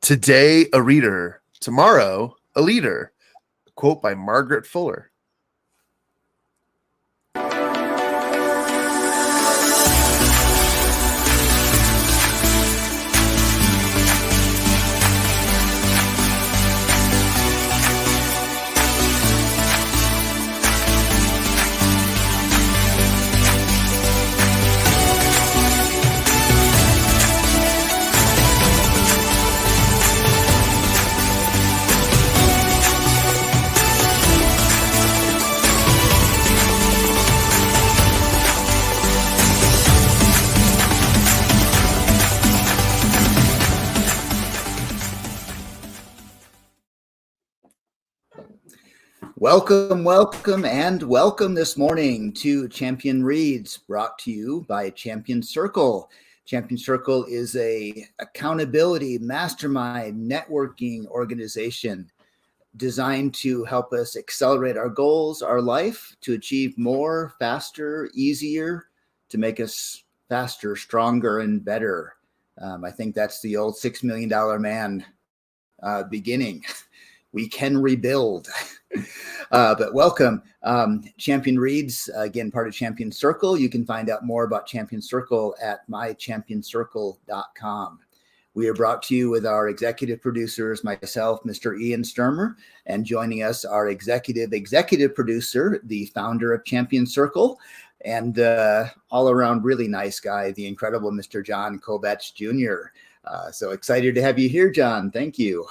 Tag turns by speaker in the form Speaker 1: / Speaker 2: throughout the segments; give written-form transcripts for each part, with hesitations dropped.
Speaker 1: Today, a reader. Tomorrow, a leader. A quote by Margaret Fuller.
Speaker 2: Welcome this morning to Champion Reads, brought to you by Champion Circle. Champion Circle is a accountability mastermind networking organization designed to help us accelerate our goals, our life, to achieve more, faster, easier, to make us faster, stronger, and better. I think that's the old $6 million man beginning. We can rebuild. But welcome. Champion Reads, again, part of Champion Circle. You can find out more about Champion Circle at mychampioncircle.com. We are brought to you with our executive producers, myself, Mr. Ian Sturmer, and joining us, our executive producer, the founder of Champion Circle, and all around really nice guy, the incredible Mr. Jon Kovach Jr. So excited to have you here, Jon. Thank you.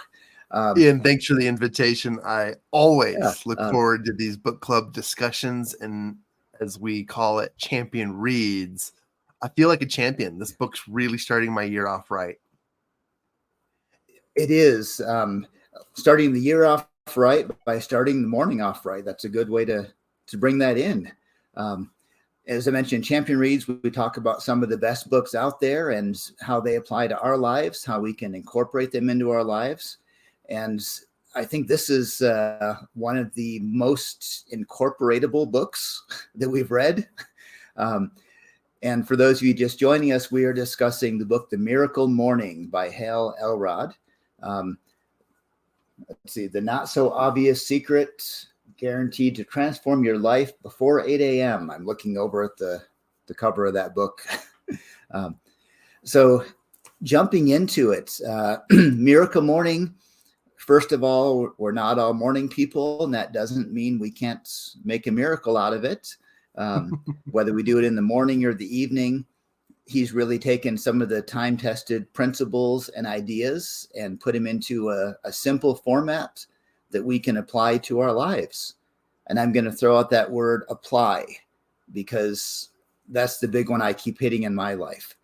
Speaker 1: Ian, thanks for the invitation. I always look forward to these book club discussions, and as we call it, Champion Reads. I feel like a champion. This book's really starting my year off right.
Speaker 2: It is starting the year off right by starting the morning off right. That's a good way to bring that in. As I mentioned, Champion Reads, we talk about some of the best books out there and how they apply to our lives, how we can incorporate them into our lives. And I think this is one of the most incorporatable books that we've read. And for those of you just joining us, we are discussing the book, The Miracle Morning by Hal Elrod. Let's see, the not so obvious secret guaranteed to transform your life before 8 a.m. I'm looking over at the cover of that book. So jumping into it, Miracle Morning. First of all, we're not all morning people, and that doesn't mean we can't make a miracle out of it. Whether we do it in the morning or the evening, he's really taken some of the time-tested principles and ideas and put them into a simple format that we can apply to our lives. And I'm going to throw out that word apply, because that's the big one I keep hitting in my life.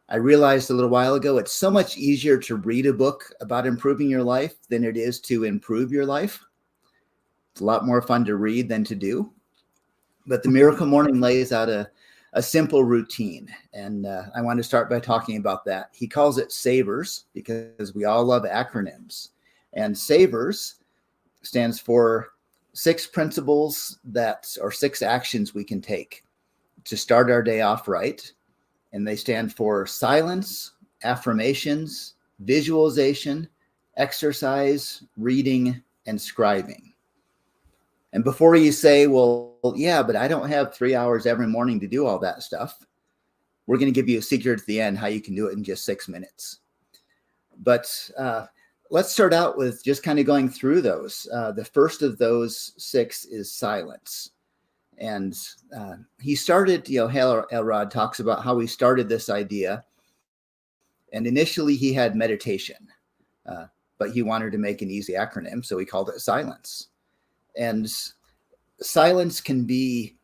Speaker 2: I realized a little while ago, it's so much easier to read a book about improving your life than it is to improve your life. It's a lot more fun to read than to do. But the Miracle Morning lays out a simple routine. And I want to start by talking about that. He calls it SAVERS because we all love acronyms. And SAVERS stands for 6 principles or 6 actions we can take to start our day off right. And they stand for silence, affirmations, visualization, exercise, reading, and scribing. And before you say, well, yeah, but I don't have 3 hours every morning to do all that stuff, we're going to give you a secret at the end how you can do it in just 6 minutes. But let's start out with just kind of going through those. The first of those 6 is silence. And he started, Hal Elrod talks about how he started this idea. And initially he had meditation, but he wanted to make an easy acronym, so he called it silence. And silence can be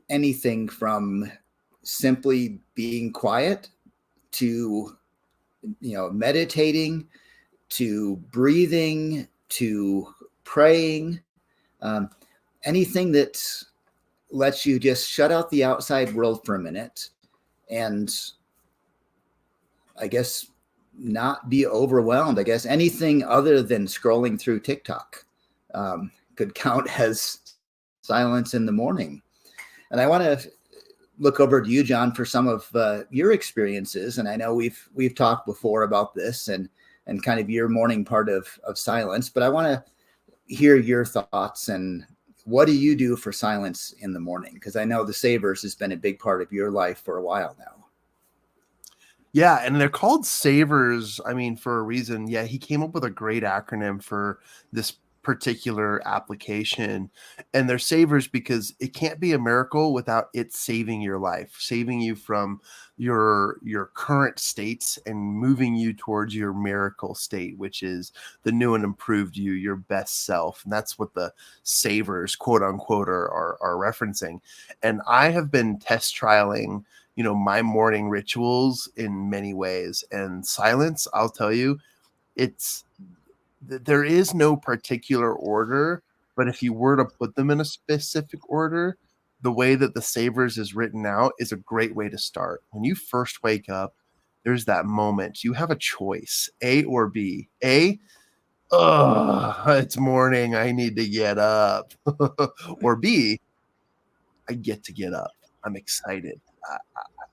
Speaker 2: anything from simply being quiet to, meditating, to breathing, to praying, anything that lets you just shut out the outside world for a minute and I guess not be overwhelmed. I guess anything other than scrolling through TikTok could count as silence in the morning. And I want to look over to you, Jon, for some of your experiences. And I know we've talked before about this, and and kind of your morning part of silence. But I want to hear your thoughts, and what do you do for silence in the morning? Because I know the SAVERS has been a big part of your life for a while now.
Speaker 1: Yeah, and they're called SAVERS, I mean, for a reason. Yeah, he came up with a great acronym for this particular application. And they're SAVERS because it can't be a miracle without it saving your life, saving you from your current states and moving you towards your miracle state, which is the new and improved you, your best self. And that's what the SAVERS, quote unquote, are referencing. And I have been test trialing my morning rituals in many ways. And silence, I'll tell you, there is no particular order, but if you were to put them in a specific order, the way that the SAVERS is written out is a great way to start. When you first wake up, there's that moment. You have a choice, A or B. A, it's morning, I need to get up. Or B, I get to get up. I'm excited.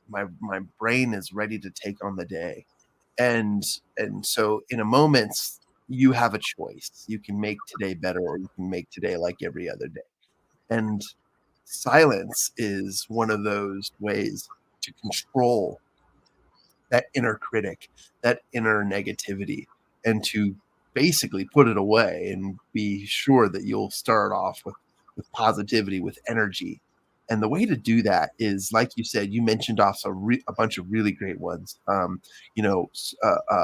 Speaker 1: My brain is ready to take on the day. And so in a moment, you have a choice. You can make today better, or you can make today like every other day. And silence is one of those ways to control that inner critic, that inner negativity, and to basically put it away and be sure that you'll start off with positivity, with energy. And the way to do that is, like you said, you mentioned also a bunch of really great ones.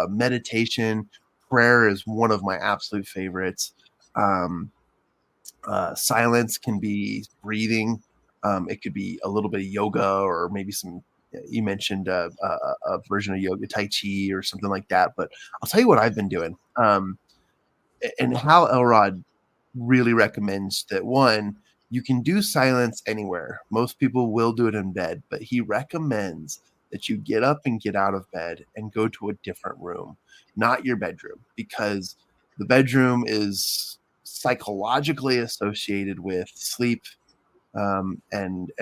Speaker 1: Meditation, prayer is one of my absolute favorites. Silence can be breathing. It could be a little bit of yoga, or maybe some. You mentioned a version of yoga, Tai Chi, or something like that. But I'll tell you what I've been doing. And Hal Elrod really recommends that, one, you can do silence anywhere. Most people will do it in bed, but he recommends that you get up and get out of bed and go to a different room, not your bedroom, because the bedroom is psychologically associated with sleep, and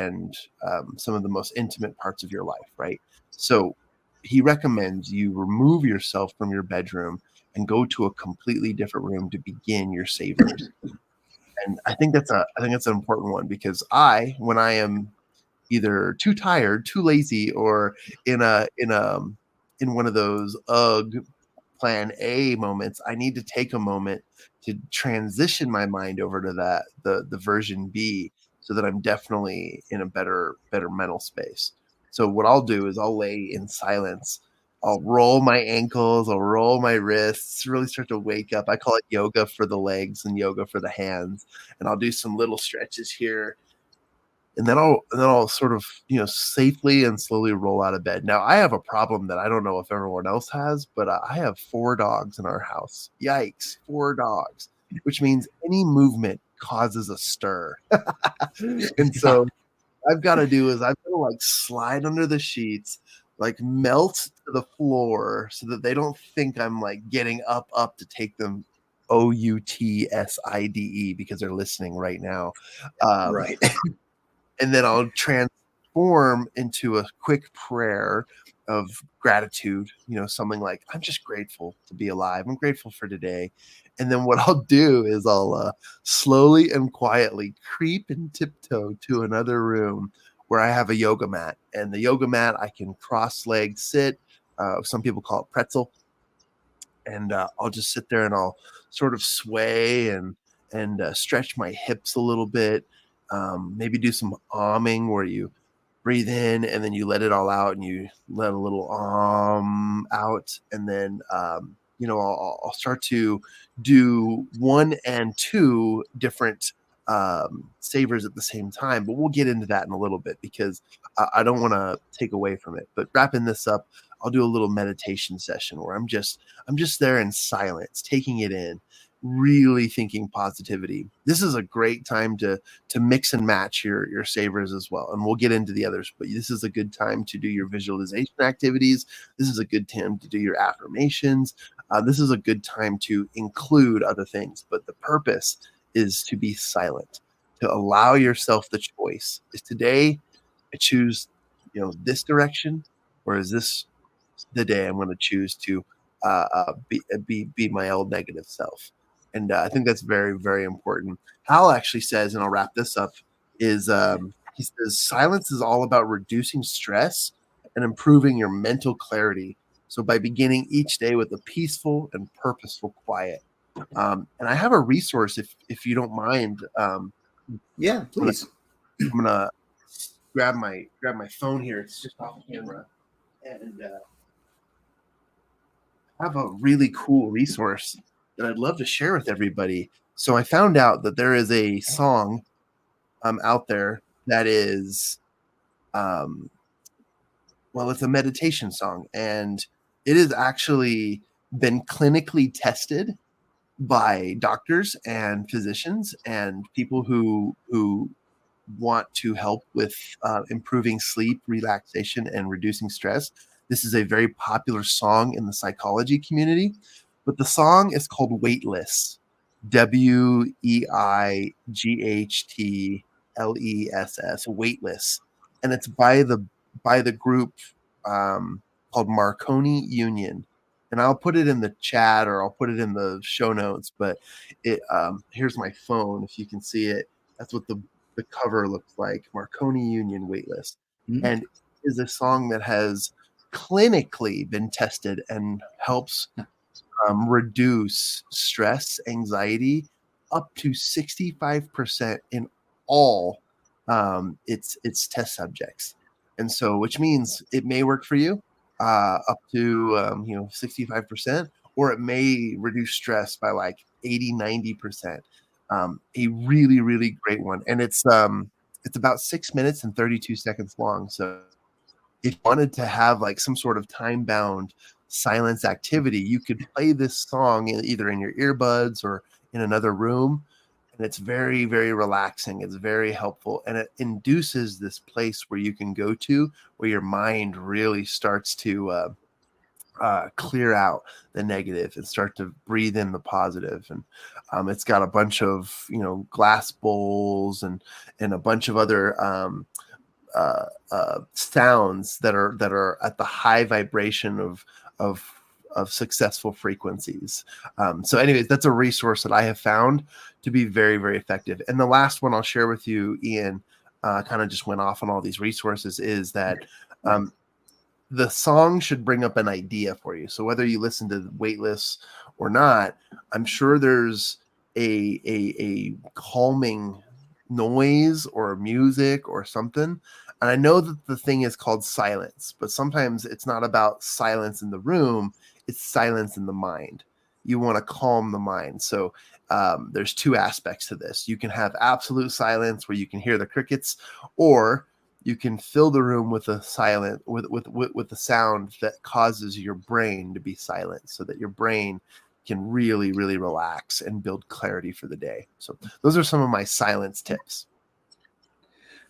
Speaker 1: some of the most intimate parts of your life, right? So he recommends you remove yourself from your bedroom and go to a completely different room to begin your SAVERS. And I think that's an important one, because when I am either too tired, too lazy, or in one of those plan A moments, I need to take a moment to transition my mind over to the version B, so that I'm definitely in a better mental space. So what I'll do is I'll lay in silence. I'll roll my ankles, I'll roll my wrists, really start to wake up. I call it yoga for the legs and yoga for the hands. And I'll do some little stretches here, and then I'll sort of, safely and slowly roll out of bed. Now, I have a problem that I don't know if everyone else has, but I have 4 dogs in our house. Yikes, 4 dogs, which means any movement causes a stir. And so I've got to do is I've got to like slide under the sheets, like melt to the floor, so that they don't think I'm like getting up to take them outside, because they're listening right now.
Speaker 2: Right.
Speaker 1: And then I'll transform into a quick prayer of gratitude, something like, I'm just grateful to be alive. I'm grateful for today. And then what I'll do is I'll slowly and quietly creep and tiptoe to another room where I have a yoga mat. And the yoga mat, I can cross-legged sit. Some people call it pretzel. And I'll just sit there and I'll sort of sway and stretch my hips a little bit. Maybe do some ahming, where you breathe in and then you let it all out, and you let a little out, and then I'll start to do 1 and 2 different SAVERS at the same time. But we'll get into that in a little bit, because I don't want to take away from it. But wrapping this up, I'll do a little meditation session where I'm just there in silence, taking it in, really thinking positivity. This is a great time to mix and match your SAVERS as well. And we'll get into the others, but this is a good time to do your visualization activities. This is a good time to do your affirmations. This is a good time to include other things, but the purpose is to be silent, to allow yourself the choice. Is today I choose, this direction, or is this the day I'm going to choose to be my old negative self. And I think that's very, very important. Hal actually says, and I'll wrap this up, is he says silence is all about reducing stress and improving your mental clarity. So by beginning each day with a peaceful and purposeful quiet. And I have a resource if you don't mind.
Speaker 2: Yeah, please.
Speaker 1: I'm gonna grab my phone here. It's just off camera, and I have a really cool resource that I'd love to share with everybody. So I found out that there is a song out there that is well, it's a meditation song, and it has actually been clinically tested by doctors and physicians and people who want to help with improving sleep, relaxation, and reducing stress. This is a very popular song in the psychology community, but the song is called Weightless, Weightless, Weightless, and it's by the group called Marconi Union. And I'll put it in the chat or I'll put it in the show notes. But it here's my phone if you can see it. That's what the cover looks like. Marconi Union Weightless, and is a song that has clinically been tested and helps reduce stress, anxiety up to 65% in all its test subjects. And so, which means it may work for you up to 65%, or it may reduce stress by like 80-90%. A really, really great one, and it's about 6 minutes and 32 seconds long. So if you wanted to have like some sort of time bound silence activity, you could play this song either in your earbuds or in another room. And it's very, very relaxing. It's very helpful. And it induces this place where you can go to where your mind really starts to clear out the negative and start to breathe in the positive. And it's got a bunch of, glass bowls and a bunch of other sounds that are at the high vibration of successful frequencies. So anyways, that's a resource that I have found to be very, very effective. And the last one I'll share with you, Ian, kind of just went off on all these resources, is that the song should bring up an idea for you. So whether you listen to Weightless or not, I'm sure there's a calming noise or music or something. And I know that the thing is called silence, but sometimes it's not about silence in the room, it's silence in the mind. You want to calm the mind. So there's two aspects to this. You can have absolute silence where you can hear the crickets, or you can fill the room with a silent with a sound that causes your brain to be silent, so that your brain can really, really relax and build clarity for the day. So those are some of my silence tips.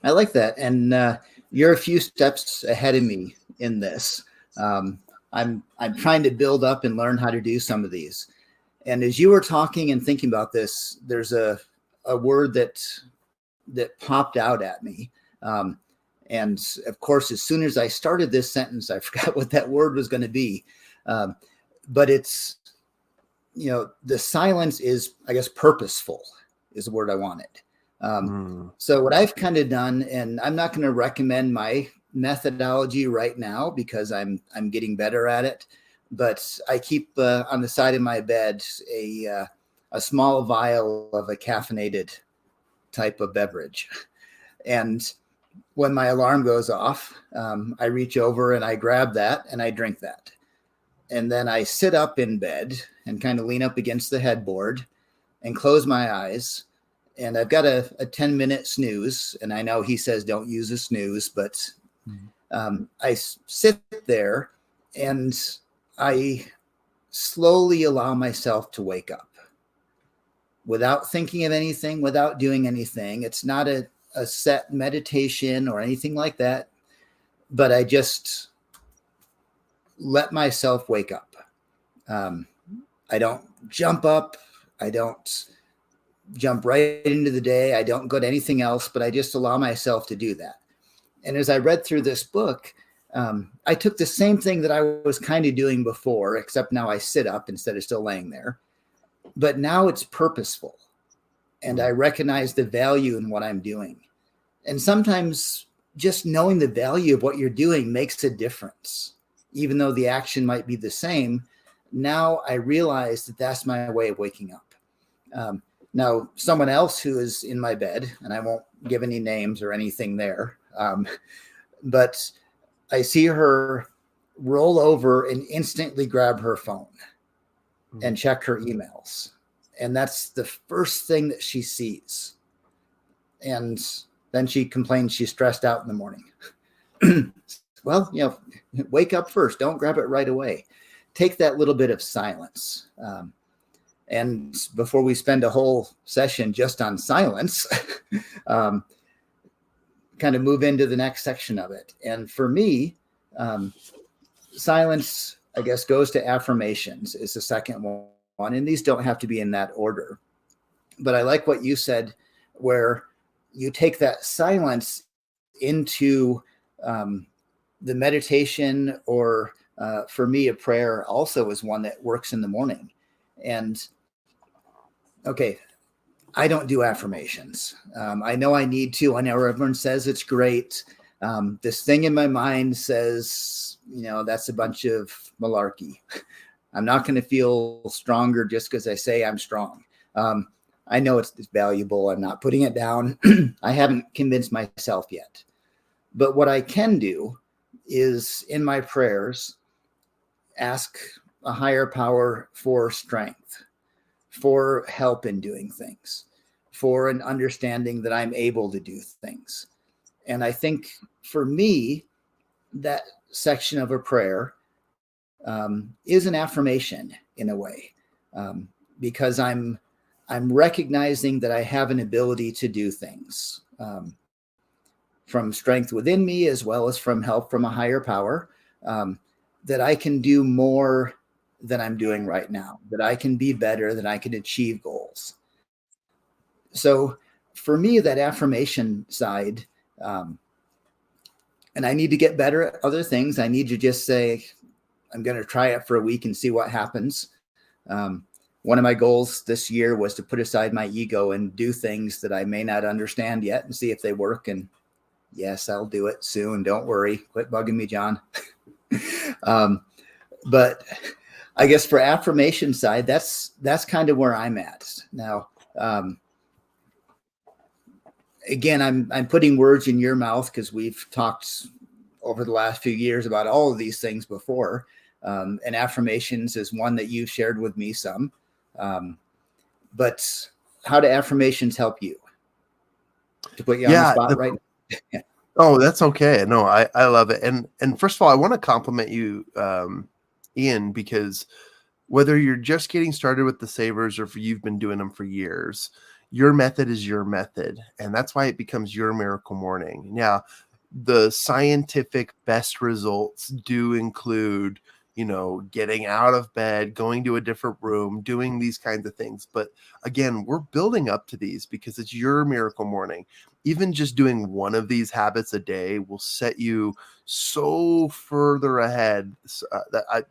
Speaker 2: I like that. And you're a few steps ahead of me in this. I'm trying to build up and learn how to do some of these. And as you were talking and thinking about this, there's a word that popped out at me. And of course, as soon as I started this sentence, I forgot what that word was going to be. But it's, the silence is, I guess, purposeful is the word I wanted. So what I've kind of done, and I'm not going to recommend my methodology right now because I'm getting better at it, but I keep on the side of my bed a small vial of a caffeinated type of beverage. And when my alarm goes off, I reach over and I grab that and I drink that. And then I sit up in bed and kind of lean up against the headboard and close my eyes. And I've got a 10-minute snooze. And I know he says don't use a snooze, but I sit there and I slowly allow myself to wake up without thinking of anything, without doing anything. It's not a set meditation or anything like that, but I just let myself wake up. I don't jump up. I don't jump right into the day. I don't go to anything else, but I just allow myself to do that. And as I read through this book, I took the same thing that I was kind of doing before, except now I sit up instead of still laying there. But now it's purposeful. And I recognize the value in what I'm doing. And sometimes just knowing the value of what you're doing makes a difference. Even though the action might be the same, now I realize that that's my way of waking up. Now, someone else who is in my bed, and I won't give any names or anything there, but I see her roll over and instantly grab her phone and check her emails. And that's the first thing that she sees. And then she complains she's stressed out in the morning. Well, wake up first. Don't grab it right away. Take that little bit of silence. And before we spend a whole session just on silence, kind of move into the next section of it. And for me, silence, I guess, goes to affirmations is the second one. And these don't have to be in that order. But I like what you said, where you take that silence into the meditation, or for me, a prayer also is one that works in the morning. And okay, I don't do affirmations. I know I need to. I know everyone says it's great. This thing in my mind says, that's a bunch of malarkey. I'm not going to feel stronger just because I say I'm strong. I know it's valuable. I'm not putting it down. I haven't convinced myself yet. But what I can do is in my prayers, ask a higher power for strength, for help in doing things, for an understanding that I'm able to do things. And I think for me, that section of a prayer is an affirmation in a way, because I'm recognizing that I have an ability to do things from strength within me, as well as from help from a higher power, that I can do more than I'm doing right now, that I can be better, that I can achieve goals. So for me, that affirmation side, and I need to get better at other things. I need to just say, I'm going to try it for a week and see what happens. One of my goals this year was to put aside my ego and do things that I may not understand yet and see if they work. And yes, I'll do it soon. Don't worry. Quit bugging me, John. But I guess for affirmation side, that's kind of where I'm at now. Again, I'm putting words in your mouth because we've talked over the last few years about all of these things before. And affirmations is one that you've shared with me some. But how do affirmations help you? To put you on the spot right now?
Speaker 1: Oh, that's okay. No, I love it. And first of all, I want to compliment you, Ian, because whether you're just getting started with the Savers or if you've been doing them for years, your method is your method. And that's why it becomes your miracle morning. Now, the scientific best results do include, getting out of bed, going to a different room, doing these kinds of things. But again, we're building up to these because it's your miracle morning. Even just doing one of these habits a day will set you so further ahead.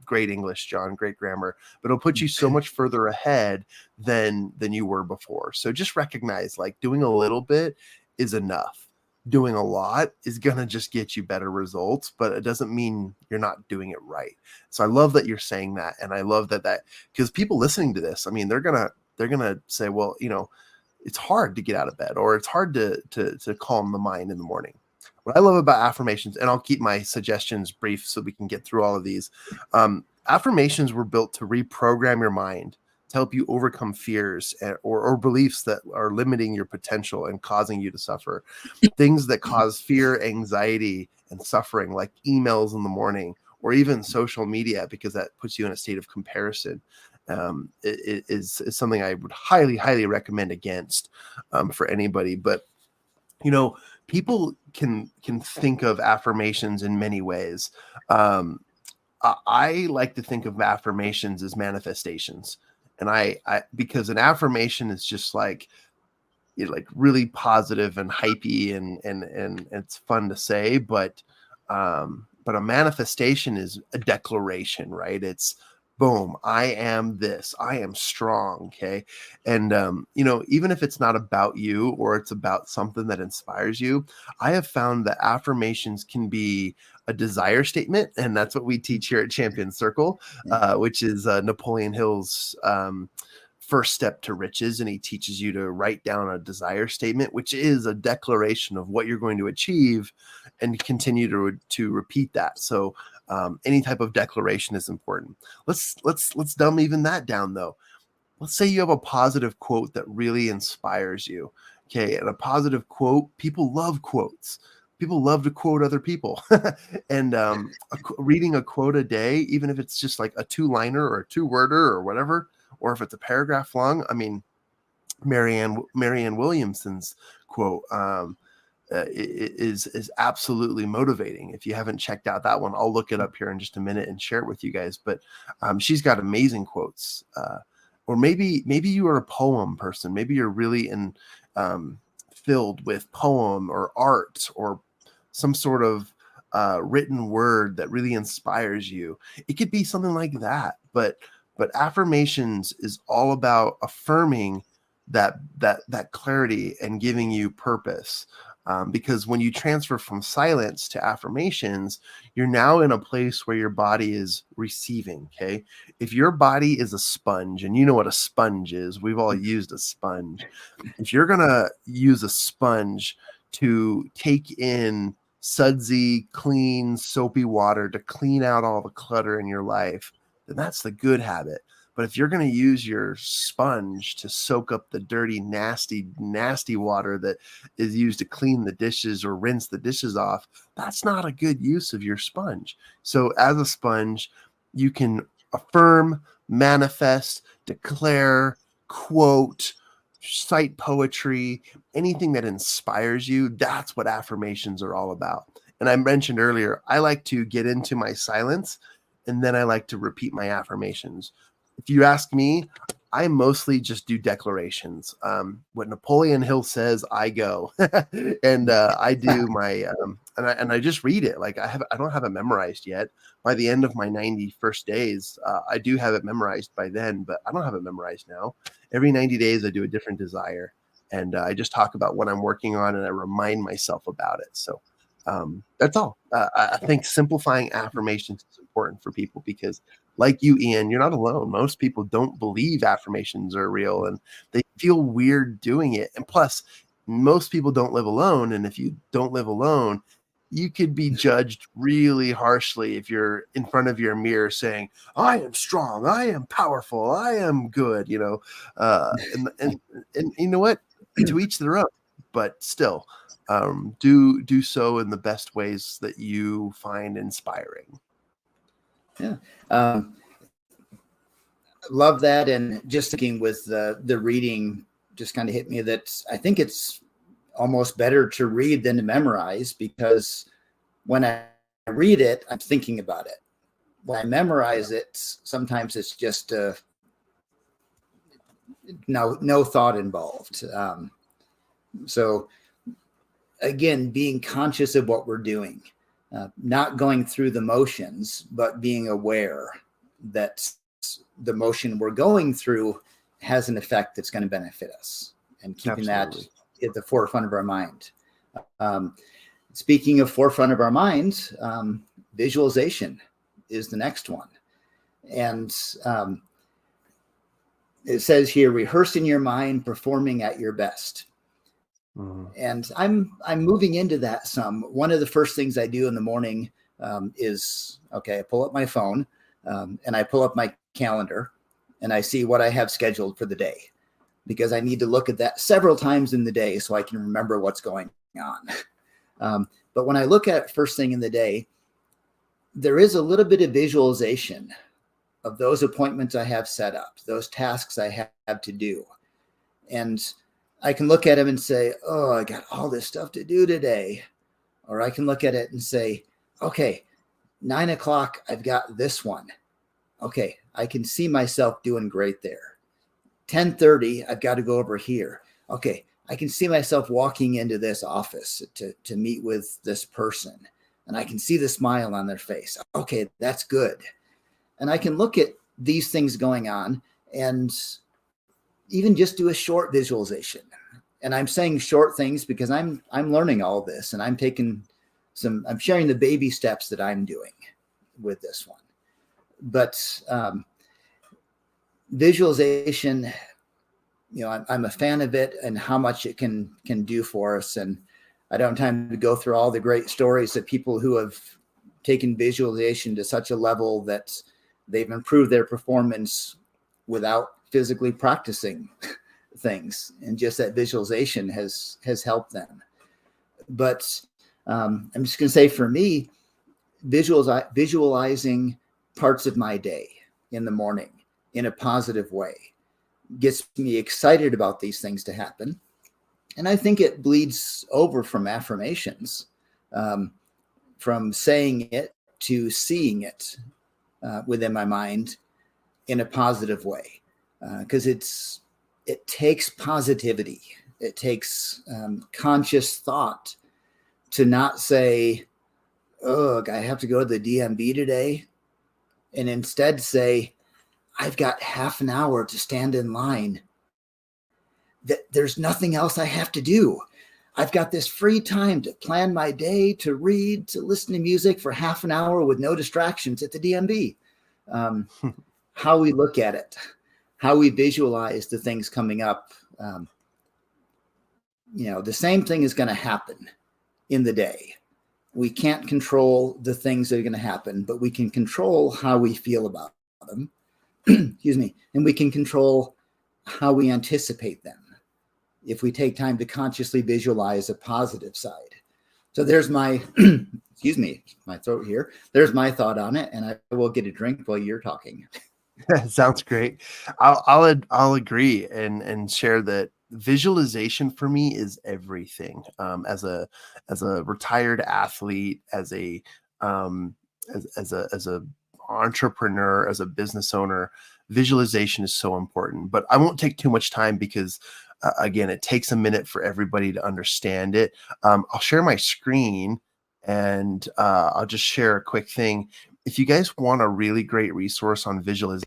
Speaker 1: Great English, John, great grammar, but it'll put you so much further ahead than you were before. So just recognize, like, doing a little bit is enough. Doing a lot is going to just get you better results, but it doesn't mean you're not doing it right. So I love that you're saying that. And I love that because people listening to this, I mean, they're going to say, well, it's hard to get out of bed, or it's hard to calm the mind in the morning. What I love about affirmations, and I'll keep my suggestions brief so we can get through all of these. Affirmations were built to reprogram your mind, to help you overcome fears or beliefs that are limiting your potential and causing you to suffer. Things that cause fear, anxiety, and suffering, like emails in the morning, or even social media, because that puts you in a state of comparison. It is something I would highly, highly recommend against for anybody. But, people can think of affirmations in many ways. I like to think of affirmations as manifestations. And I because an affirmation is just like really positive and hypey and it's fun to say, but a manifestation is a declaration, right? It's boom, I am this, I am strong. Okay. And, even if it's not about you or it's about something that inspires you, I have found that affirmations can be a desire statement. And that's what we teach here at Champion Circle, which is Napoleon Hill's, first step to riches. And he teaches you to write down a desire statement, which is a declaration of what you're going to achieve, and continue to repeat that. So any type of declaration is important. Let's dumb even that down though. Let's say you have a positive quote that really inspires you. Okay. And a positive quote, people love quotes. People love to quote other people. And reading a quote a day, even if it's just like a 2-liner or a 2-worder or whatever, or if it's a paragraph long. I mean, Marianne Williamson's quote is absolutely motivating. If you haven't checked out that one, I'll look it up here in just a minute and share it with you guys. But she's got amazing quotes. Or maybe you are a poem person. Maybe you're really filled with poem or art or some sort of written word that really inspires you. It could be something like that. But affirmations is all about affirming that clarity and giving you purpose. Because when you transfer from silence to affirmations, you're now in a place where your body is receiving. Okay. If your body is a sponge, and you know what a sponge is, we've all used a sponge. If you're going to use a sponge to take in sudsy, clean, soapy water to clean out all the clutter in your life, then that's the good habit. But if you're going to use your sponge to soak up the dirty, nasty, nasty water that is used to clean the dishes or rinse the dishes off, that's not a good use of your sponge. So as a sponge, you can affirm, manifest, declare, quote, cite poetry, anything that inspires you. That's what affirmations are all about. And I mentioned earlier, I like to get into my silence, and then I like to repeat my affirmations. If you ask me, I mostly just do declarations. What Napoleon Hill says, I go, and I do my, and I just read it. Like I don't have it memorized yet. By the end of my 91st days, I do have it memorized by then, but I don't have it memorized now. Every 90 days, I do a different desire, and I just talk about what I'm working on, and I remind myself about it. So that's all. I think simplifying affirmations is important for people because, like you, Ian, you're not alone. Most people don't believe affirmations are real, and they feel weird doing it. And plus, most people don't live alone. And if you don't live alone, you could be judged really harshly if you're in front of your mirror saying, I am strong, I am powerful, I am good, and you know what? To each their own, but still. Do so in the best ways that you find inspiring.
Speaker 2: Yeah. Love that. And just thinking with the reading just kind of hit me that I think it's almost better to read than to memorize, because when I read it, I'm thinking about it. When I memorize it, sometimes it's just no thought involved. So again, being conscious of what we're doing, not going through the motions, but being aware that the motion we're going through has an effect that's going to benefit us, and keeping Absolutely. That at the forefront of our mind. Speaking of forefront of our mind, visualization is the next one. And it says here, rehearse in your mind, performing at your best. And I'm moving into that some. One of the first things I do in the morning is, I pull up my phone and I pull up my calendar and I see what I have scheduled for the day, because I need to look at that several times in the day so I can remember what's going on. But when I look at it first thing in the day, there is a little bit of visualization of those appointments I have set up, those tasks I have to do. And I can look at them and say, oh, I got all this stuff to do today. Or I can look at it and say, okay, 9 o'clock, I've got this one. Okay, I can see myself doing great there. 10:30, I've got to go over here. Okay, I can see myself walking into this office to meet with this person. and I can see the smile on their face. Okay, that's good. And I can look at these things going on and even just do a short visualization. And I'm saying short things because I'm learning all this, and I'm sharing the baby steps that I'm doing with this one. But visualization, I'm a fan of it and how much it can do for us. And I don't have time to go through all the great stories of people who have taken visualization to such a level that they've improved their performance without physically practicing things, and just that visualization has helped them. But I'm just going to say, for me, visualizing parts of my day in the morning in a positive way gets me excited about these things to happen. And I think it bleeds over from affirmations, from saying it to seeing it within my mind in a positive way. Because it takes positivity. It takes conscious thought to not say, "Oh, I have to go to the DMV today," and instead say, "I've got half an hour to stand in line. There's nothing else I have to do. I've got this free time to plan my day, to read, to listen to music for half an hour with no distractions at the DMV." How we look at it, how we visualize the things coming up. The same thing is going to happen in the day. We can't control the things that are going to happen, but we can control how we feel about them. Excuse me. And we can control how we anticipate them if we take time to consciously visualize a positive side. So there's my, excuse me, my throat here. There's my thought on it, and I will get a drink while you're talking.
Speaker 1: Sounds great. I'll agree and share that visualization for me is everything. As a retired athlete, as a entrepreneur, as a business owner, visualization is so important. But I won't take too much time because again, it takes a minute for everybody to understand it. I'll share my screen and I'll just share a quick thing. If you guys want a really great resource on visualization,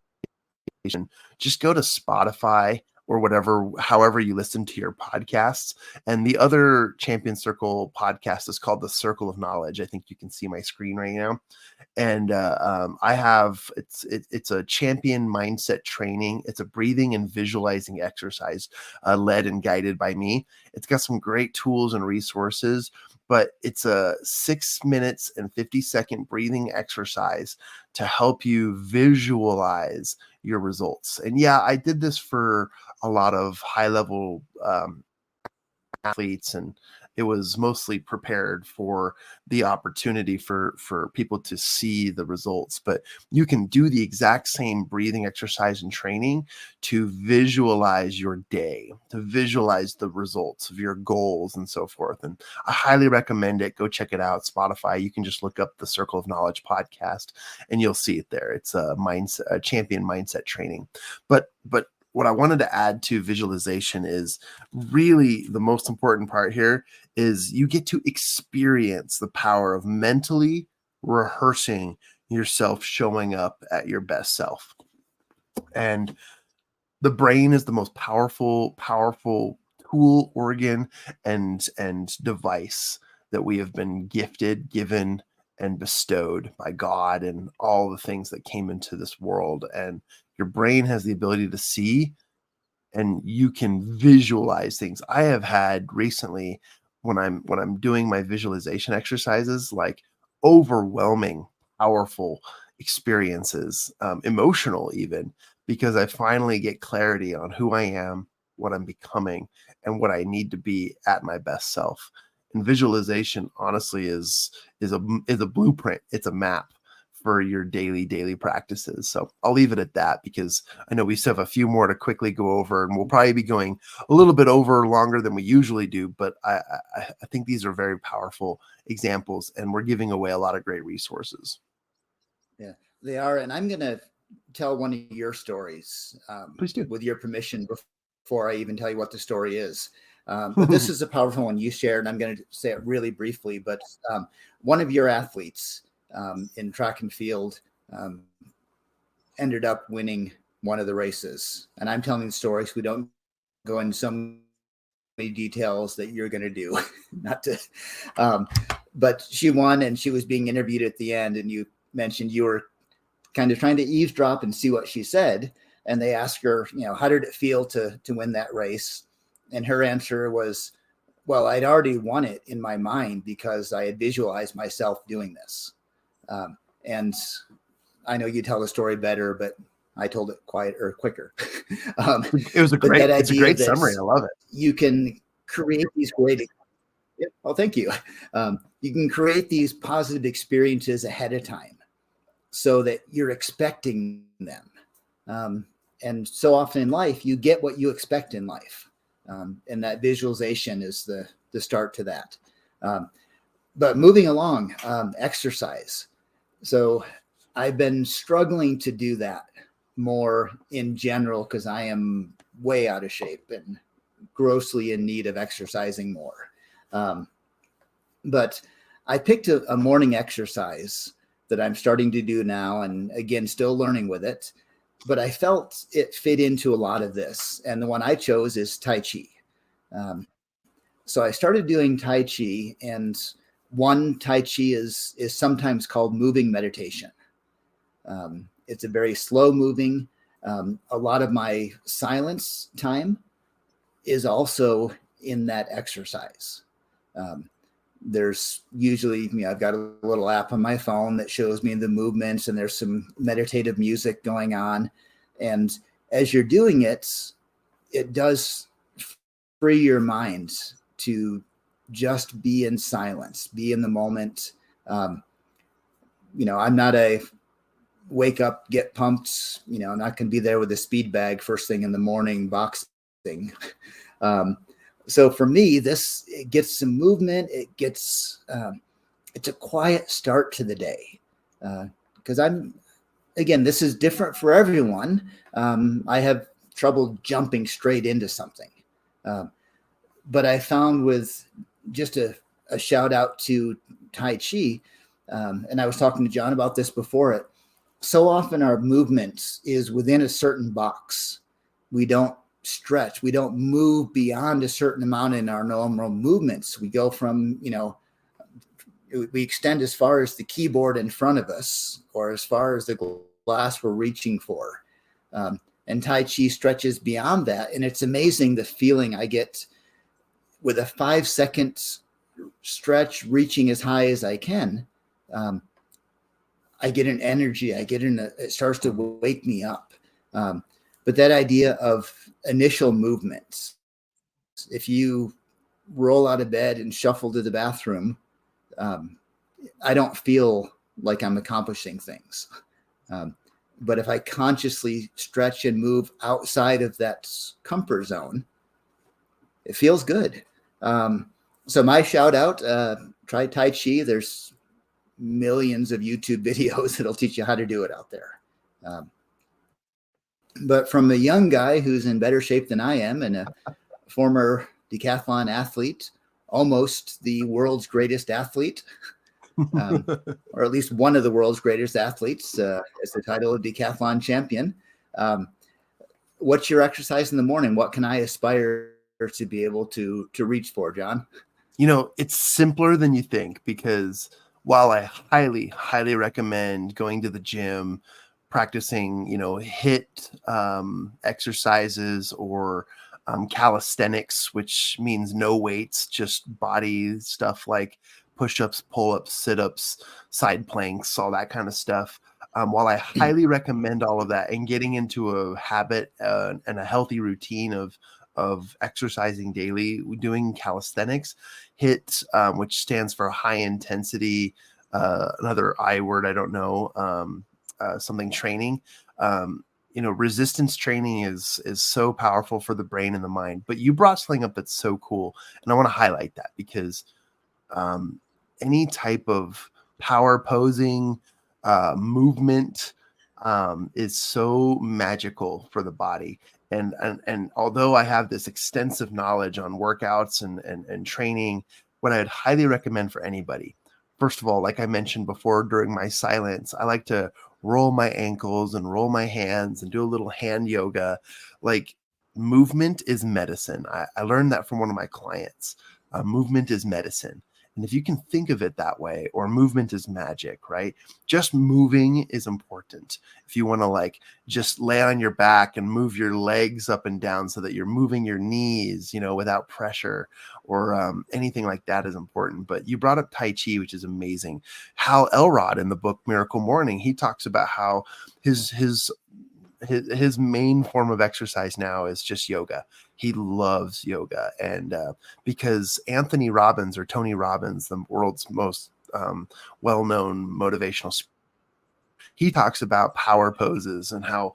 Speaker 1: just go to Spotify or however you listen to your podcasts. And the other Champion Circle podcast is called The Circle of Knowledge. I think you can see my screen right now. And I have, it's a champion mindset training. It's a breathing and visualizing exercise led and guided by me. It's got some great tools and resources, but it's a 6 minutes and 50-second breathing exercise to help you visualize your results. And yeah, I did this for a lot of high level athletes, and it was mostly prepared for the opportunity for people to see the results. But you can do the exact same breathing exercise and training to visualize your day, to visualize the results of your goals and so forth. And I highly recommend it. Go check it out. Spotify. You can just look up the Circle of Knowledge podcast and you'll see it there. It's a champion mindset training. But what I wanted to add to visualization is really the most important part here is you get to experience the power of mentally rehearsing yourself showing up at your best self. And the brain is the most powerful tool, organ, and device that we have been gifted, given, and bestowed by God and all the things that came into this world. And your brain has the ability to see, and you can visualize things. I have had recently, when I'm doing my visualization exercises, like overwhelming, powerful experiences, emotional even, because I finally get clarity on who I am, what I'm becoming, and what I need to be at my best self. And visualization, honestly, is a blueprint. It's a map for your daily practices. So I'll leave it at that because I know we still have a few more to quickly go over, and we'll probably be going a little bit over longer than we usually do. But I think these are very powerful examples, and we're giving away a lot of great resources.
Speaker 2: Yeah, they are. And I'm going to tell one of your stories
Speaker 1: Please do.
Speaker 2: with your permission before I even tell you what the story is. But this is a powerful one you shared, and I'm going to say it really briefly. But one of your athletes in track and field ended up winning one of the races. And I'm telling the story, so we don't go into so many details that you're going to do, not to, but she won, and she was being interviewed at the end. And you mentioned you were kind of trying to eavesdrop and see what she said. And they asked her, how did it feel to win that race? And her answer was, well, I'd already won it in my mind because I had visualized myself doing this. And I know you tell the story better, but I told it quicker.
Speaker 1: It was it's a great summary. I love it.
Speaker 2: You can create these great. Oh, thank you. You can create these positive experiences ahead of time so that you're expecting them. And so often in life, you get what you expect in life. And that visualization is the start to that. But moving along, exercise. So I've been struggling to do that more in general because I am way out of shape and grossly in need of exercising more. But I picked a morning exercise that I'm starting to do now, and again, still learning with it. But I felt it fit into a lot of this. And the one I chose is Tai Chi. So I started doing Tai Chi, and one Tai Chi is sometimes called moving meditation. It's a very slow moving. A lot of my silence time is also in that exercise. There's usually, I've got a little app on my phone that shows me the movements, and there's some meditative music going on. And as you're doing it, it does free your mind to just be in silence, be in the moment. I'm not a wake up, get pumped. I'm not going to be there with a speed bag first thing in the morning boxing. So for me, it gets some movement. It gets, it's a quiet start to the day. Because this is different for everyone. I have trouble jumping straight into something. But I found with just a shout out to Tai Chi, and I was talking to John about this before it. So often our movement is within a certain box. We don't stretch. We don't move beyond a certain amount in our normal movements. We go from, we extend as far as the keyboard in front of us or as far as the glass we're reaching for. And Tai Chi stretches beyond that. And it's amazing the feeling I get with a 5-second stretch, reaching as high as I can. I get an energy. It starts to wake me up. But that idea of initial movements, if you roll out of bed and shuffle to the bathroom, I don't feel like I'm accomplishing things. But if I consciously stretch and move outside of that comfort zone, it feels good. So my shout out, try Tai Chi. There's millions of YouTube videos that'll teach you how to do it out there. But from a young guy who's in better shape than I am and a former decathlon athlete, almost the world's greatest athlete, or at least one of the world's greatest athletes, is the title of decathlon champion. What's your exercise in the morning? What can I aspire to be able to reach for, John?
Speaker 1: It's simpler than you think, because while I highly, highly recommend going to the gym, practicing, HIIT exercises or calisthenics, which means no weights, just body stuff like push-ups, pull-ups, sit-ups, side planks, all that kind of stuff. While I highly recommend all of that and getting into a habit and a healthy routine of exercising daily, doing calisthenics, HIIT, which stands for high intensity, another I word, I don't know, something training. Resistance training is so powerful for the brain and the mind. But you brought something up that's so cool, and I want to highlight that because any type of power posing, movement, is so magical for the body. And although I have this extensive knowledge on workouts and training, what I'd highly recommend for anybody, first of all, like I mentioned before, during my silence, I like to roll my ankles and roll my hands and do a little hand yoga. Like, movement is medicine. I learned that from one of my clients. Movement is medicine. And if you can think of it that way, or movement is magic, right? Just moving is important. If you want to like just lay on your back and move your legs up and down so that you're moving your knees, without pressure, or anything like that is important. But you brought up Tai Chi, which is amazing. Hal Elrod in the book Miracle Morning, he talks about how his main form of exercise now is just yoga. He loves yoga. And because Anthony Robbins, or Tony Robbins, the world's most well-known motivational speaker, he talks about power poses and how,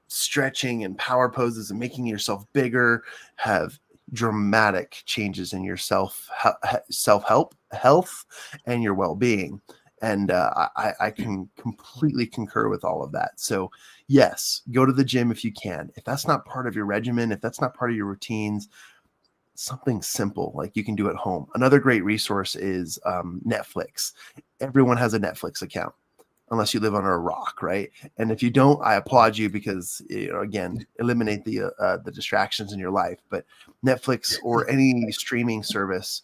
Speaker 1: stretching and power poses and making yourself bigger have dramatic changes in your self-help, health, and your well-being. And I can completely concur with all of that. So yes, go to the gym if you can. If that's not part of your regimen, if that's not part of your routines, something simple like you can do at home. Another great resource is Netflix. Everyone has a Netflix account, unless you live under a rock, right? And if you don't, I applaud you, because again, eliminate the distractions in your life. But Netflix or any streaming service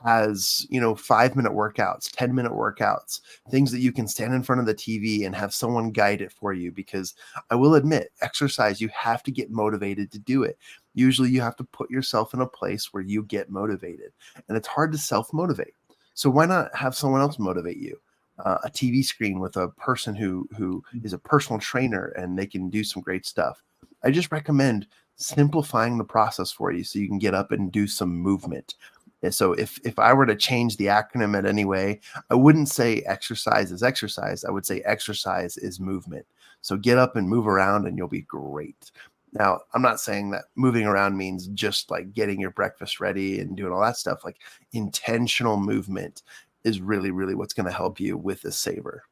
Speaker 1: has 5-minute workouts, 10-minute workouts, things that you can stand in front of the TV and have someone guide it for you. Because I will admit, exercise, you have to get motivated to do it. Usually you have to put yourself in a place where you get motivated, and it's hard to self-motivate. So why not have someone else motivate you? A TV screen with a person who is a personal trainer, and they can do some great stuff. I just recommend simplifying the process for you so you can get up and do some movement. And so if I were to change the acronym in any way, I wouldn't say exercise is exercise. I would say exercise is movement. So get up and move around and you'll be great. Now, I'm not saying that moving around means just like getting your breakfast ready and doing all that stuff. Like, intentional movement is really, really what's going to help you with this saver.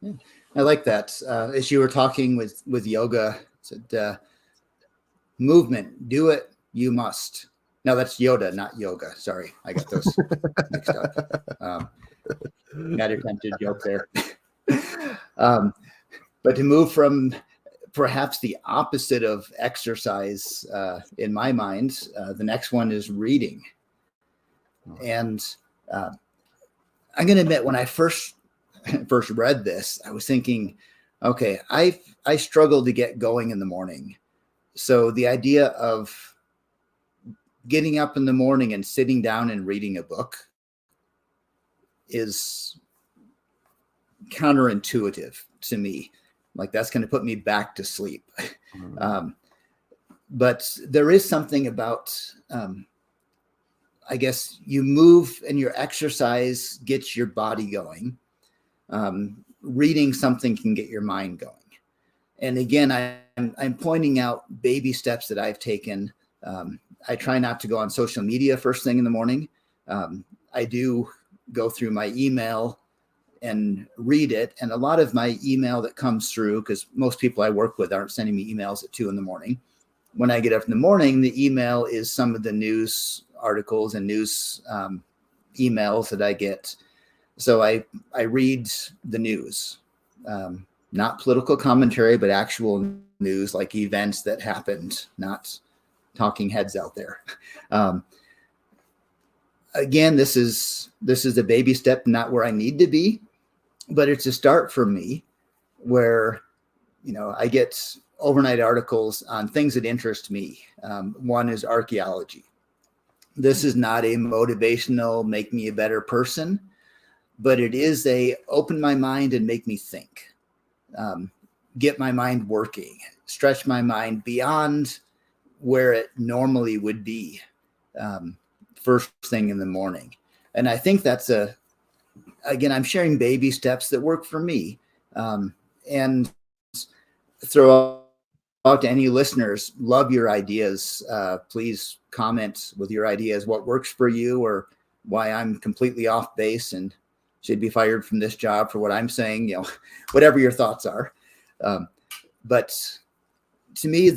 Speaker 2: I like that. As you were talking with yoga, said, movement, do it, you must. No, that's Yoda, not yoga. Sorry, I got those mixed up. Got a tempted joke there. But to move from perhaps the opposite of exercise, in my mind, the next one is reading. And I'm going to admit, when I first read this, I was thinking, okay, I struggle to get going in the morning. So the idea of getting up in the morning and sitting down and reading a book is counterintuitive to me. Like, that's going to put me back to sleep. But there is something about, I guess, you move and your exercise gets your body going. Reading something can get your mind going. And again, I'm pointing out baby steps that I've taken. I try not to go on social media first thing in the morning. I do go through my email and read it. And a lot of my email that comes through, because most people I work with aren't sending me emails at 2 a.m. When I get up in the morning, the email is some of the news articles and news emails that I get. So I read the news, not political commentary, but actual news, like events that happened, not talking heads out there. Again, this is a baby step, not where I need to be, but it's a start for me where, I get overnight articles on things that interest me. One is archaeology. This is not a motivational, make me a better person, but it is a open my mind and make me think, get my mind working, stretch my mind beyond where it normally would be first thing in the morning. And I think that's again, I'm sharing baby steps that work for me, and throw out to any listeners, love your ideas. Please comment with your ideas, what works for you or why I'm completely off base, and should be fired from this job for what I'm saying, whatever your thoughts are. But to me,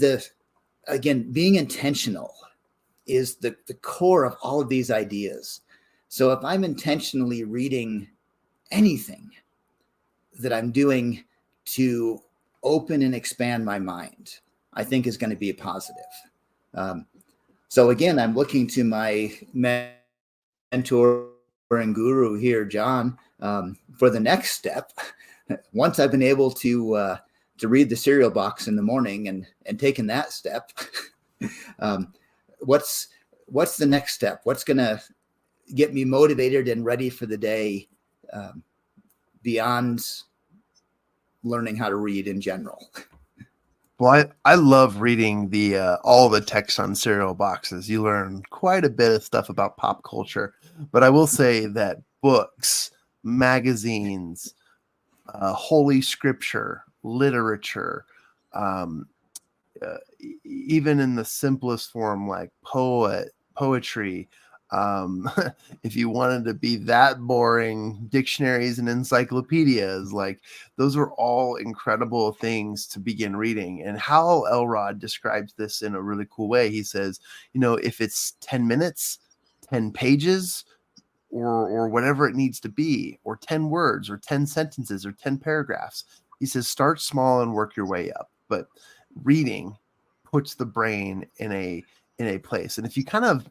Speaker 2: again, being intentional is the core of all of these ideas. So if I'm intentionally reading anything that I'm doing to open and expand my mind, I think is going to be a positive. So again, I'm looking to my mentor and guru here, Jon, for the next step. Once I've been able to read the cereal box in the morning and taken that step, what's the next step? What's going to get me motivated and ready for the day beyond learning how to read in general?
Speaker 1: Well, I love reading all the text on cereal boxes. You learn quite a bit of stuff about pop culture, but I will say that books, magazines, holy scripture, literature, even in the simplest form like poetry, if you wanted to be that boring, dictionaries and encyclopedias, like those are all incredible things to begin reading. And Hal Elrod describes this in a really cool way. He says, if it's 10 minutes, 10 pages, or whatever it needs to be, or 10 words or 10 sentences or 10 paragraphs, he says, start small and work your way up. But reading puts the brain in a place. And if you kind of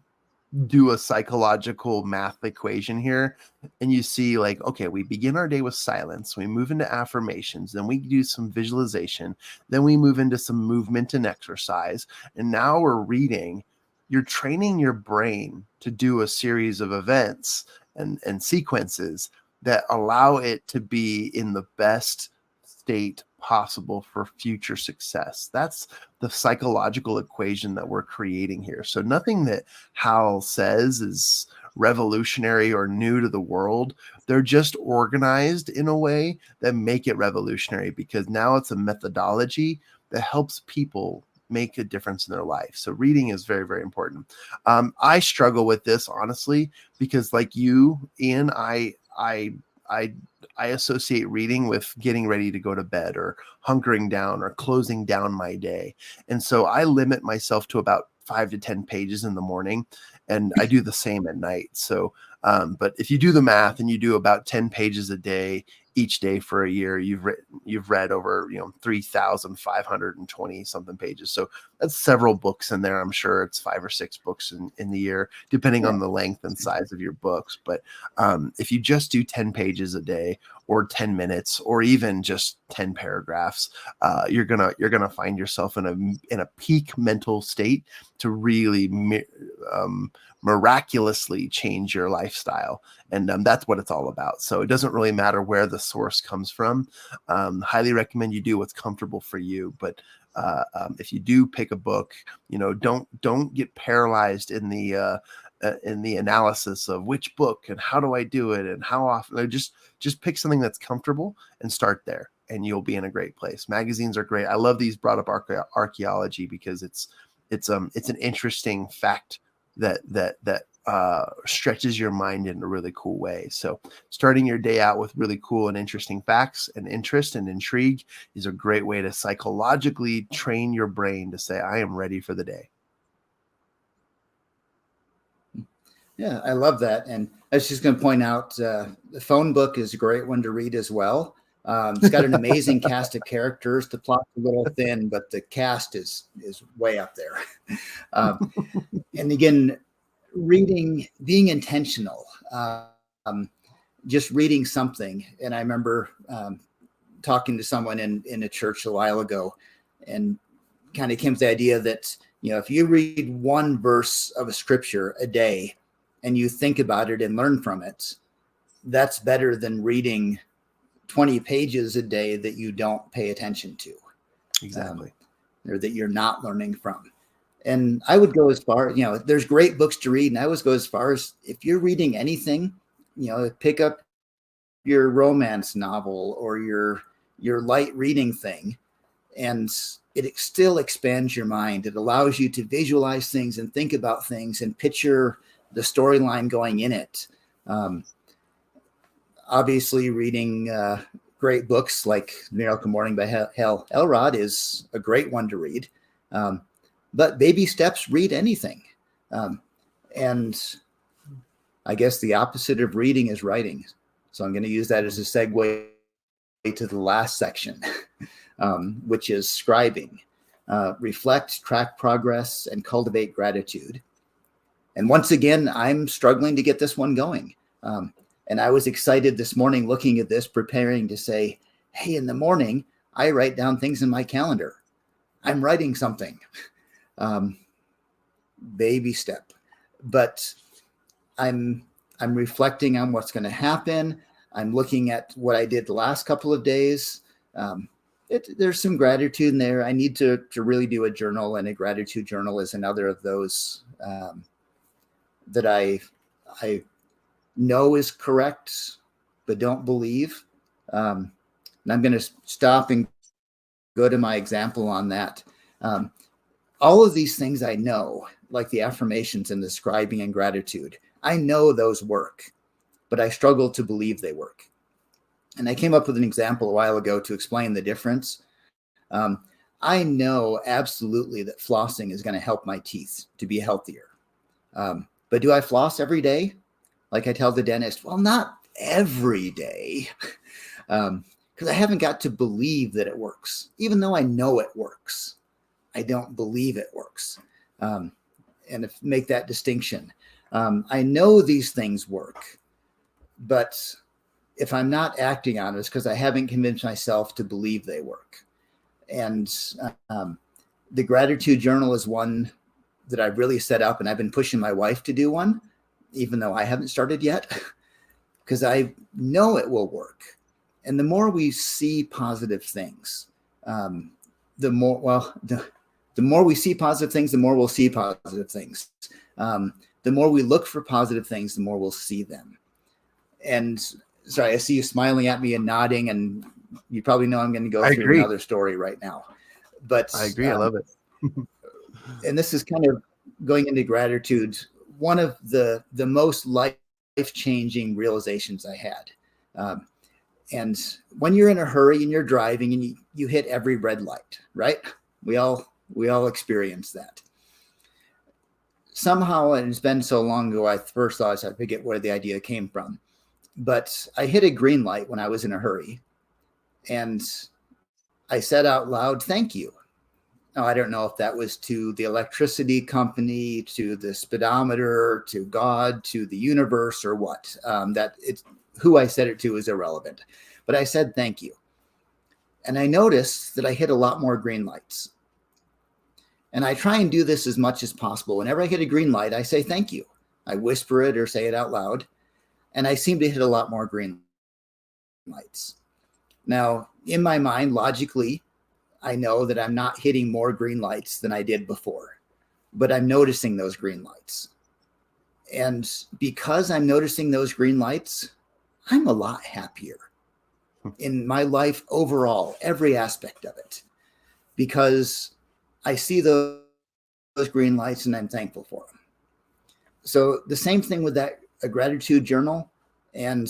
Speaker 1: do a psychological math equation here and you see like, okay, we begin our day with silence, we move into affirmations, then we do some visualization, then we move into some movement and exercise, and now we're reading. You're training your brain to do a series of events and sequences that allow it to be in the best state possible for future success. That's the psychological equation that we're creating here. So nothing that Hal says is revolutionary or new to the world. They're just organized in a way that make it revolutionary, because now it's a methodology that helps people make a difference in their life. So reading is very, very important. I struggle with this, honestly, because like you, Ian, I associate reading with getting ready to go to bed or hunkering down or closing down my day. And so I limit myself to about 5 to 10 pages in the morning, and I do the same at night. So, but if you do the math and you do about 10 pages a day, each day for a year, you've read over 3,520 something pages. So that's several books in there. I'm sure it's 5 or 6 books in the year, depending on the length and size of your books. But if you just do 10 pages a day, or 10 minutes, or even just 10 paragraphs, you're gonna find yourself in a peak mental state to really miraculously change your lifestyle. And that's what it's all about. So it doesn't really matter where the source comes from. Highly recommend you do what's comfortable for you. But if you do pick a book, don't get paralyzed in the analysis of which book and how do I do it and how often. Just pick something that's comfortable and start there, and you'll be in a great place. Magazines are great. I love these brought up archaeology, because it's an interesting fact that stretches your mind in a really cool way. So starting your day out with really cool and interesting facts and interest and intrigue is a great way to psychologically train your brain to say, I am ready for the day.
Speaker 2: Yeah, I love that. And I was just going to point out, the phone book is a great one to read as well. It's got an amazing cast of characters. The plot's a little thin, but the cast is way up there. And again, reading, being intentional, just reading something. And I remember talking to someone in a church a while ago, and kind of came to the idea that, if you read one verse of a scripture a day and you think about it and learn from it, that's better than reading 20 pages a day that you don't pay attention to.
Speaker 1: Exactly.
Speaker 2: Or that you're not learning from. And I would go as far, there's great books to read. And I always go as far as, if you're reading anything, pick up your romance novel or your light reading thing, and it still expands your mind. It allows you to visualize things and think about things and picture the storyline going in it. Obviously, reading great books like Miracle Morning by Hal Elrod is a great one to read. But baby steps, read anything. And I guess the opposite of reading is writing. So I'm going to use that as a segue to the last section, which is scribing. Reflect, track progress, and cultivate gratitude. And once again, I'm struggling to get this one going. And I was excited this morning looking at this, preparing to say, hey, in the morning, I write down things in my calendar. I'm writing something. Baby step. But I'm reflecting on what's going to happen. I'm looking at what I did the last couple of days. There's some gratitude in there. I need to really do a journal, and a gratitude journal is another of those that I know is correct, but don't believe. And I'm going to stop and go to my example on that. All of these things I know, like the affirmations and the scribing and gratitude, I know those work, but I struggle to believe they work. And I came up with an example a while ago to explain the difference. I know absolutely that flossing is going to help my teeth to be healthier. But do I floss every day? Like I tell the dentist, well, not every day, because I haven't got to believe that it works. Even though I know it works, I don't believe it works. And make that distinction. I know these things work, but if I'm not acting on it, it's because I haven't convinced myself to believe they work. And the gratitude journal is one that I've really set up, and I've been pushing my wife to do one, even though I haven't started yet, because I know it will work. And the more we see positive things, the more we see positive things, the more we'll see positive things. The more we look for positive things, the more we'll see them. And sorry, I see you smiling at me and nodding, and you probably know I'm going to go through another story right now. But
Speaker 1: I agree. I love it.
Speaker 2: And this is kind of going into gratitude. One of the most life-changing realizations I had. And when you're in a hurry and you're driving and you hit every red light, right? We all experience that. Somehow, and it's been so long ago, I first thought I forget where the idea came from. But I hit a green light when I was in a hurry. And I said out loud, thank you. Now, I don't know if that was to the electricity company, to the speedometer, to God, to the universe, or what. Who I said it to is irrelevant. But I said thank you. And I noticed that I hit a lot more green lights. And I try and do this as much as possible. Whenever I hit a green light, I say thank you. I whisper it or say it out loud. And I seem to hit a lot more green lights. Now, in my mind, logically, I know that I'm not hitting more green lights than I did before, but I'm noticing those green lights. And because I'm noticing those green lights, I'm a lot happier in my life overall, every aspect of it, because I see those green lights and I'm thankful for them. So the same thing with a gratitude journal, and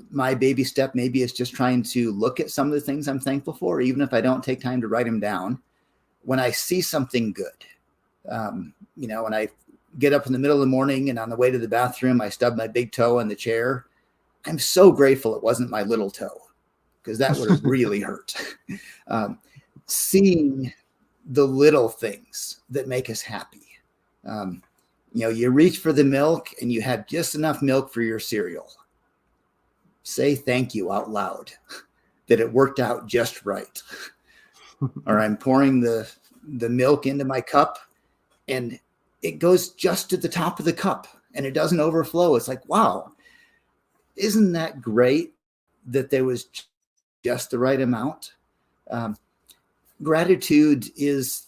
Speaker 2: my baby step maybe is just trying to look at some of the things I'm thankful for, even if I don't take time to write them down. When I see something good, when I get up in the middle of the morning and on the way to the bathroom, I stub my big toe on the chair. I'm so grateful it wasn't my little toe, because that would have really hurt. Seeing the little things that make us happy. You reach for the milk and you have just enough milk for your cereal. Say thank you out loud that it worked out just right. Or I'm pouring the milk into my cup and it goes just to the top of the cup and it doesn't overflow. It's like, wow, isn't that great that there was just the right amount? Gratitude is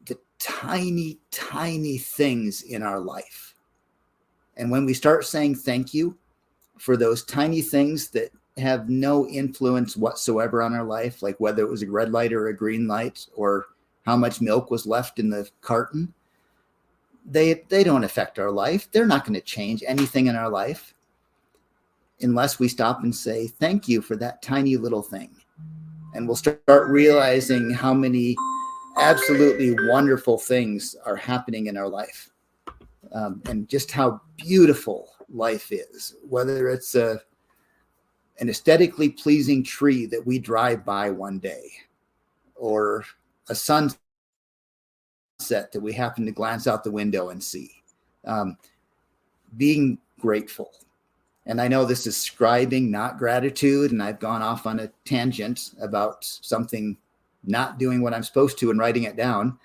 Speaker 2: the tiny, tiny things in our life. And when we start saying thank you for those tiny things that have no influence whatsoever on our life, like whether it was a red light or a green light or how much milk was left in the carton, they don't affect our life. They're not going to change anything in our life. unless we stop and say, thank you for that tiny little thing. And we'll start realizing how many absolutely wonderful things are happening in our life, and just how beautiful life is, whether it's an aesthetically pleasing tree that we drive by one day, or a sunset that we happen to glance out the window and see. Being grateful. And I know this is scribing, not gratitude, and I've gone off on a tangent about something not doing what I'm supposed to and writing it down.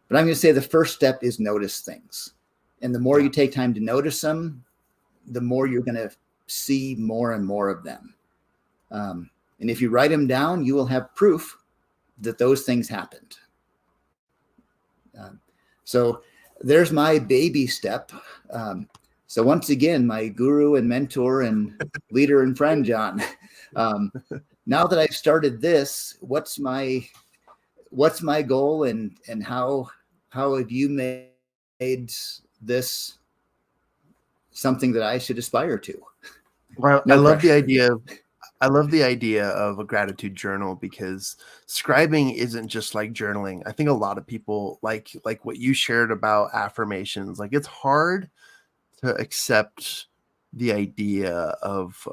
Speaker 2: But I'm going to say the first step is notice things. And the more you take time to notice them, the more you're going to see more and more of them. And if you write them down, you will have proof that those things happened. So there's my baby step. So once again, my guru and mentor and leader and friend, Jon, now that I've started this, what's my goal, and how have you made this something that I should aspire to?
Speaker 1: Well, I love the idea of a gratitude journal, because scribing isn't just like journaling. I think a lot of people like what you shared about affirmations. Like, it's hard to accept the idea of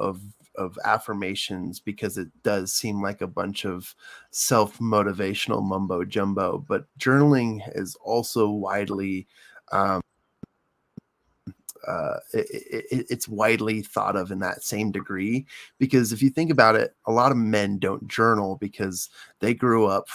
Speaker 1: affirmations, because it does seem like a bunch of self-motivational mumbo jumbo. But journaling is also widely it's widely thought of in that same degree, because if you think about it, a lot of men don't journal because they grew up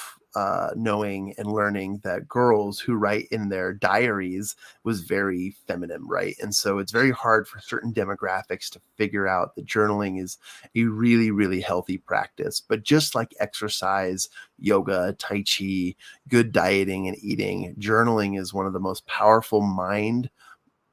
Speaker 1: knowing and learning that girls who write in their diaries was very feminine, right? And so it's very hard for certain demographics to figure out that journaling is a really, really healthy practice. But just like exercise, yoga, tai chi, good dieting and eating, journaling is one of the most powerful mind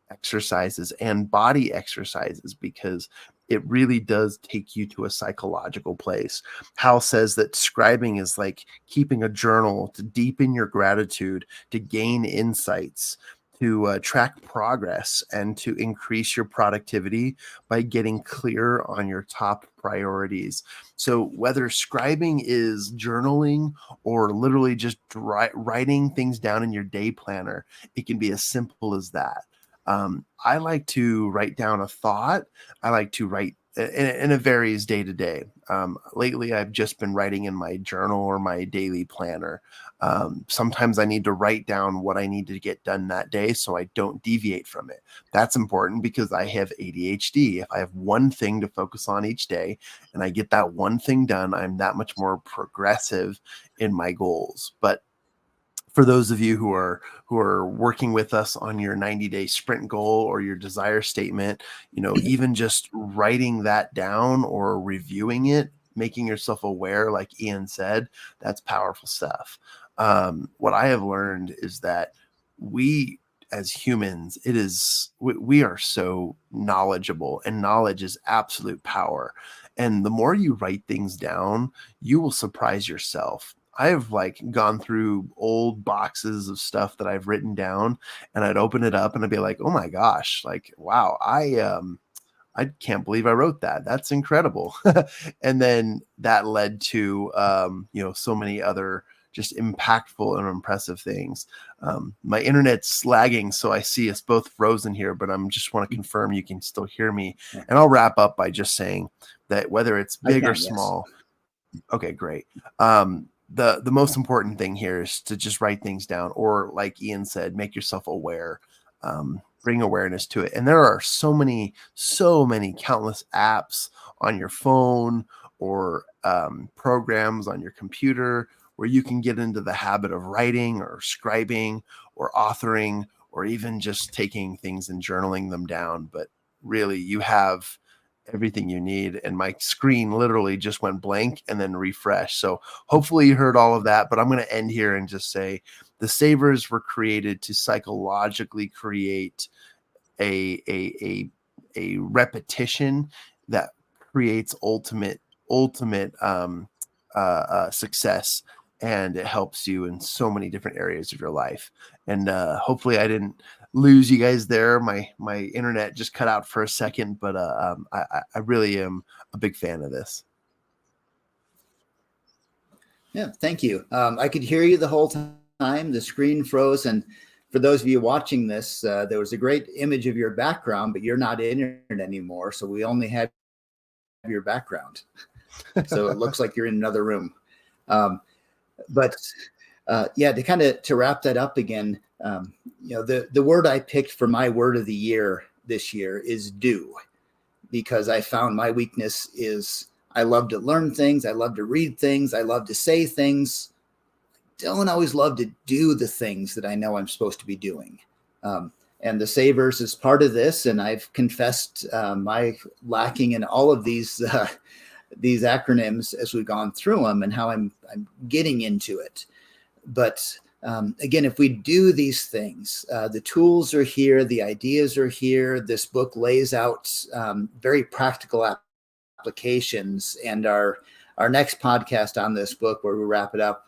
Speaker 1: exercises and body exercises, because it really does take you to a psychological place. Hal says that scribing is like keeping a journal to deepen your gratitude, to gain insights, to track progress, and to increase your productivity by getting clear on your top priorities. So whether scribing is journaling or literally just writing things down in your day planner, it can be as simple as that. I like to write down a thought. I like to write, and it varies day to day. Lately, I've just been writing in my journal or my daily planner. Sometimes I need to write down what I need to get done that day so I don't deviate from it. That's important because I have ADHD. If I have one thing to focus on each day and I get that one thing done, I'm that much more progressive in my goals. But for those of you who are working with us on your 90-day sprint goal or your desire statement, even just writing that down or reviewing it, making yourself aware, like Ian said, that's powerful stuff. What I have learned is that we as humans, we are so knowledgeable, and knowledge is absolute power. And the more you write things down, you will surprise yourself. I have gone through old boxes of stuff that I've written down, and I'd open it up and I'd be like, oh my gosh, wow, I can't believe I wrote that. That's incredible. And then that led to, so many other just impactful and impressive things. My internet's lagging, so I see us both frozen here, but I'm just want to confirm you can still hear me.
Speaker 2: Yeah.
Speaker 1: And I'll wrap up by just saying that whether it's big or small.
Speaker 2: Yes.
Speaker 1: Okay, great. The most important thing here is to just write things down, or like Ian said, make yourself aware, bring awareness to it. And there are so many countless apps on your phone or programs on your computer where you can get into the habit of writing or scribing or authoring, or even just taking things and journaling them down. But really, you have everything you need. And my screen literally just went blank and then refresh. So hopefully you heard all of that, but I'm going to end here and just say the savers were created to psychologically create a repetition that creates ultimate success. And it helps you in so many different areas of your life. And hopefully I didn't lose you guys there. My internet just cut out for a second, but I really am a big fan of this.
Speaker 2: Yeah, thank you. I could hear you the whole time. The screen froze, and for those of you watching this, there was a great image of your background, but you're not in it anymore, so we only have your background. So it looks like you're in another room. But yeah, to wrap that up again, the word I picked for my word of the year this year is do, because I found my weakness is I love to learn things. I love to read things. I love to say things. Don't always love to do the things that I know I'm supposed to be doing. And the SAVERS is part of this. And I've confessed my lacking in all of these acronyms as we've gone through them and how I'm getting into it. But again, if we do these things, the tools are here, the ideas are here. This book lays out very practical applications. And our next podcast on this book, where we wrap it up,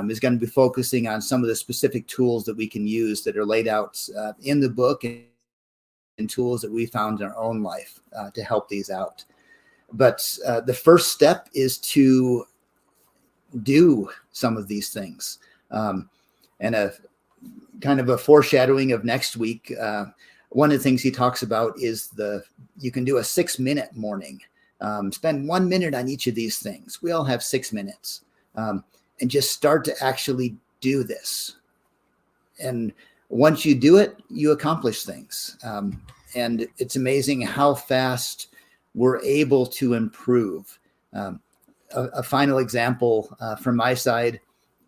Speaker 2: is going to be focusing on some of the specific tools that we can use that are laid out in the book, and tools that we found in our own life to help these out. But the first step is to do some of these things. And a kind of a foreshadowing of next week. One of the things he talks about is you can do a 6-minute morning. Spend 1 minute on each of these things. We all have 6 minutes. And just start to actually do this. And once you do it, you accomplish things. And it's amazing how fast we're able to improve. A final example from my side,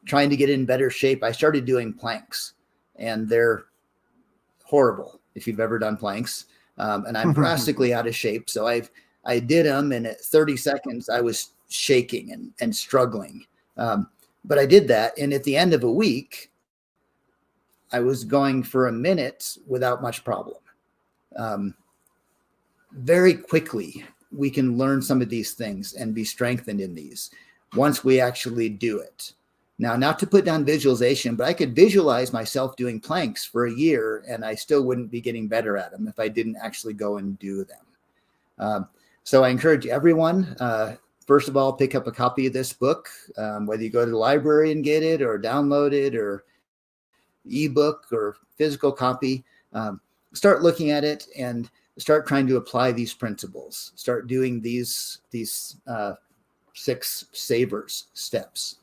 Speaker 2: trying to get in better shape. I started doing planks, and they're horrible if you've ever done planks. And I'm drastically out of shape. So I did them, and at 30 seconds, I was shaking and struggling. But I did that. And at the end of a week, I was going for a minute without much problem. Very quickly, we can learn some of these things and be strengthened in these once we actually do it. Now, not to put down visualization, but I could visualize myself doing planks for a year, and I still wouldn't be getting better at them if I didn't actually go and do them. So I encourage everyone, first of all, pick up a copy of this book, whether you go to the library and get it, or download it, or ebook or physical copy. Start looking at it and start trying to apply these principles. Start doing these 6 SAVERS steps.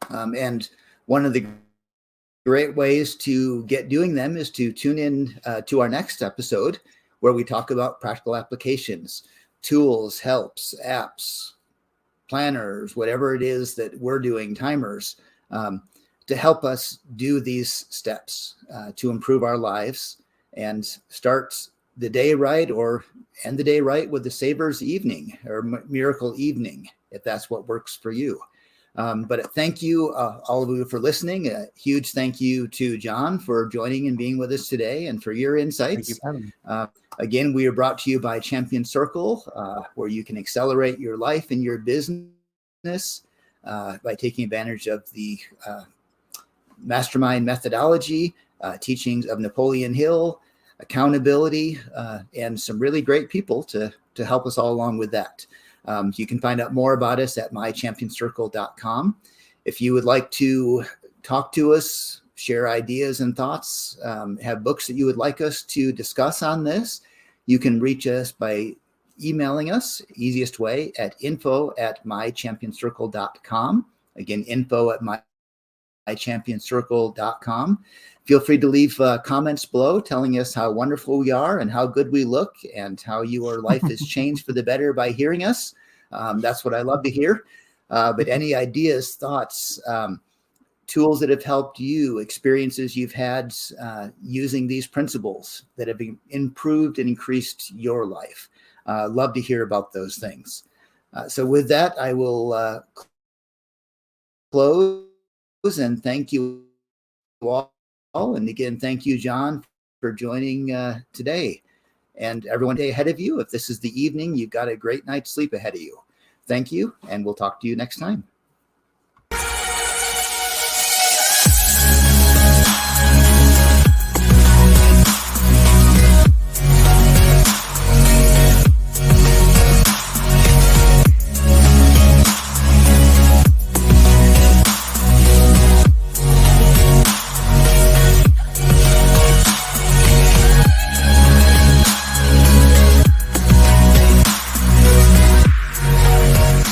Speaker 2: And one of the great ways to get doing them is to tune in to our next episode, where we talk about practical applications, tools, helps, apps, planners, whatever it is that we're doing, timers, to help us do these steps to improve our lives and start the day right, or end the day right with the SAVERS evening or miracle evening, if that's what works for you. But thank you, all of you, for listening. A huge thank you to Jon for joining and being with us today, and for your insights.
Speaker 1: Thank you.
Speaker 2: Again, we are brought to you by Champion Circle, where you can accelerate your life and your business by taking advantage of the mastermind methodology, teachings of Napoleon Hill, accountability, and some really great people to help us all along with that. You can find out more about us at mychampioncircle.com. If you would like to talk to us, share ideas and thoughts, have books that you would like us to discuss on this, you can reach us by emailing us, easiest way, at info@mychampioncircle.com. Again, info@mychampioncircle.com. Feel free to leave comments below telling us how wonderful we are and how good we look and how your life has changed for the better by hearing us. That's what I love to hear. But any ideas, thoughts, tools that have helped you, experiences you've had using these principles that have improved and increased your life. Love to hear about those things. So with that, I will close and thank you all. And again, thank you, Jon, for joining today. And everyone day ahead of you. If this is the evening, you've got a great night's sleep ahead of you. Thank you, and we'll talk to you next time.